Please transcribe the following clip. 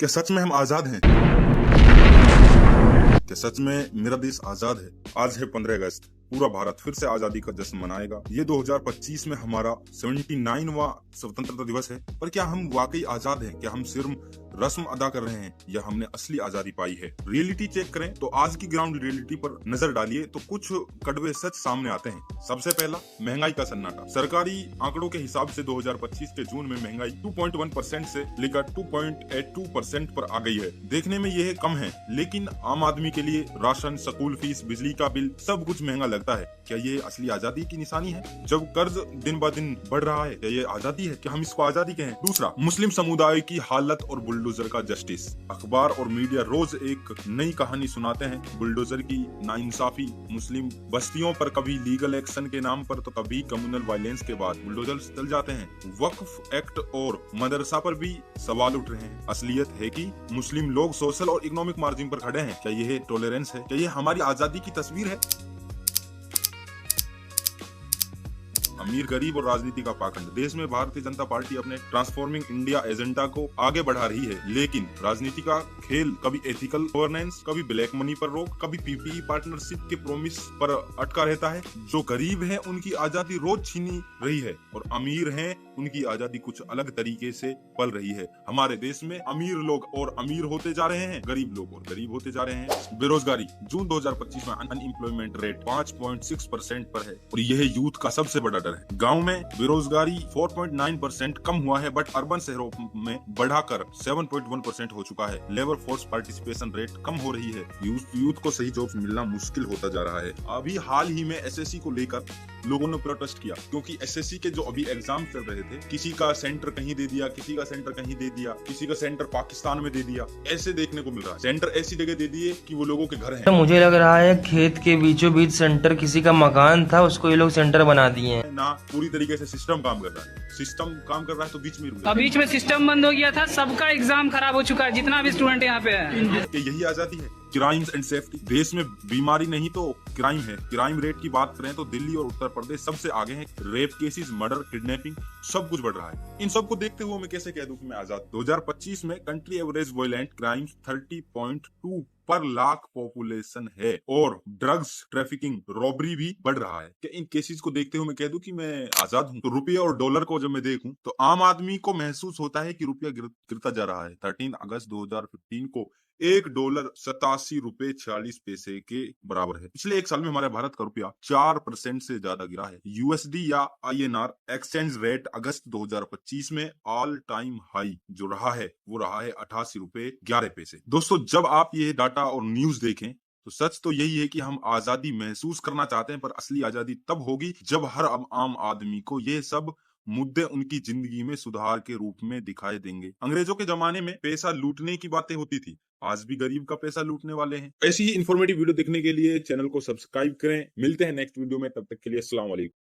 क्या सच में हम आजाद हैं? क्या सच में मेरा देश आजाद है? आज है 15 अगस्त। पूरा भारत फिर से आजादी का जश्न मनाएगा। ये 2025 में हमारा 79वां स्वतंत्रता दिवस है। पर क्या हम वाकई आजाद हैं? क्या हम सिर्फ रस्म अदा कर रहे हैं या हमने असली आजादी पाई है? रियलिटी चेक करें तो आज की ग्राउंड रियलिटी पर नजर डालिए तो कुछ कड़वे सच सामने आते हैं। सबसे पहला, महंगाई का सन्नाटा। सरकारी आंकड़ों के हिसाब से 2025 के जून में महंगाई 2.1% से लेकर 2.82% पर आ गई है। देखने में यह कम है, लेकिन आम आदमी के लिए राशन, स्कूल फीस, बिजली का बिल सब कुछ महंगा लगता है। क्या ये असली आजादी की निशानी है? जब कर्ज दिन ब दिन बढ़ रहा है, क्या ये आजादी है? क्या हम इसको आजादी कहें? दूसरा, मुस्लिम समुदाय की हालत और बुलडोजर का जस्टिस। अखबार और मीडिया रोज एक नई कहानी सुनाते हैं। बुलडोजर की नाइंसाफी, मुस्लिम बस्तियों पर कभी लीगल एक्शन के नाम पर तो कभी कम्युनल वायलेंस के बाद बुलडोजर चल जाते हैं। वक्फ एक्ट और मदरसा पर भी सवाल उठ रहे हैं। असलियत है कि मुस्लिम लोग सोशल और इकोनॉमिक मार्जिन पर खड़े हैं। क्या यह टॉलरेंस है? क्या यह हमारी आजादी की तस्वीर है? अमीर गरीब और राजनीति का पाखंड। देश में भारतीय जनता पार्टी अपने ट्रांसफॉर्मिंग इंडिया एजेंडा को आगे बढ़ा रही है, लेकिन राजनीति का खेल कभी एथिकल गवर्नेंस, कभी ब्लैक मनी पर रोक, कभी पीपीई पार्टनरशिप के प्रोमिस पर अटका रहता है। जो गरीब हैं उनकी आजादी रोज छीनी रही है और अमीर हैं उनकी आजादी कुछ अलग तरीके से पल रही है। हमारे देश में अमीर लोग और अमीर होते जा रहे हैं, गरीब लोग और गरीब होते जा रहे हैं। बेरोजगारी, जून 2025 में अनएम्प्लॉयमेंट रेट 5.6% पर है और यह यूथ का सबसे बड़ा डर है। गांव में बेरोजगारी 4.9% कम हुआ है, बट अर्बन शहरों में बढ़ाकर 7.1% हो चुका है। लेबर फोर्स पार्टिसिपेशन रेट कम हो रही है। यूथ को सही जॉब्स मिलना मुश्किल होता जा रहा है। अभी हाल ही में एसएससी को लेकर लोगों ने प्रोटेस्ट किया, क्योंकि एसएससी के जो अभी एग्जाम चल रहे थे, किसी का सेंटर कहीं दे दिया, किसी का सेंटर कहीं दे दिया, किसी का सेंटर पाकिस्तान में दे दिया, ऐसे देखने को मिल रहा है। सेंटर ऐसी जगह दे दिए कि वो लोगों के घर हैं। तो मुझे लग रहा है खेत के बीचों बीच सेंटर, किसी का मकान था उसको ये लोग सेंटर बना दिए हैं। ना पूरी तरीके से सिस्टम काम कर रहा है। सिस्टम काम कर रहा है तो बीच में रुक जाता है। बीच में सिस्टम बंद हो गया था, सबका एग्जाम खराब हो चुका है, जितना भी स्टूडेंट यहाँ पे है। यही आजादी है। क्राइम एंड सेफ्टी, देश में बीमारी नहीं तो क्राइम है। क्राइम रेट की बात करें तो दिल्ली और उत्तर प्रदेश सबसे आगे हैं। रेप केसेस, मर्डर, किडनैपिंग सब कुछ बढ़ रहा है। इन सब को देखते हुए मैं कैसे कह दूं कि मैं आजाद। 2025 में कंट्री एवरेज वायलेंट क्राइम 30.2 पर लाख पॉपुलेशन है और ड्रग्स ट्रैफिकिंग, रॉबरी भी बढ़ रहा है। क्या इन केसेस को देखते हुए मैं कह दूं कि मैं आजाद हूं? तो रुपये और डॉलर को जब मैं देखूं तो आम आदमी को महसूस होता है कि रुपया गिरता जा रहा है। 13 अगस्त 2015 को $1 87.46 के बराबर है। पिछले एक साल में हमारे भारत का रुपया 4% से ज्यादा गिरा है। यूएसडी या आईएनआर एक्सचेंज रेट अगस्त 2025 में ऑल टाइम हाई जो रहा है वो रहा है $88.11। दोस्तों, जब आप ये डाटा और न्यूज देखें तो सच तो यही है कि हम आजादी महसूस करना चाहते हैं, पर असली आजादी तब होगी जब हर आम आदमी को ये सब मुद्दे उनकी जिंदगी में सुधार के रूप में दिखाई देंगे। अंग्रेजों के जमाने में पैसा लूटने की बातें होती थी, आज भी गरीब का पैसा लूटने वाले हैं। ऐसी ही इंफॉर्मेटिव वीडियो देखने के लिए चैनल को सब्सक्राइब करें। मिलते हैं नेक्स्ट वीडियो में, तब तक के लिए अस्सलाम वालेकुम।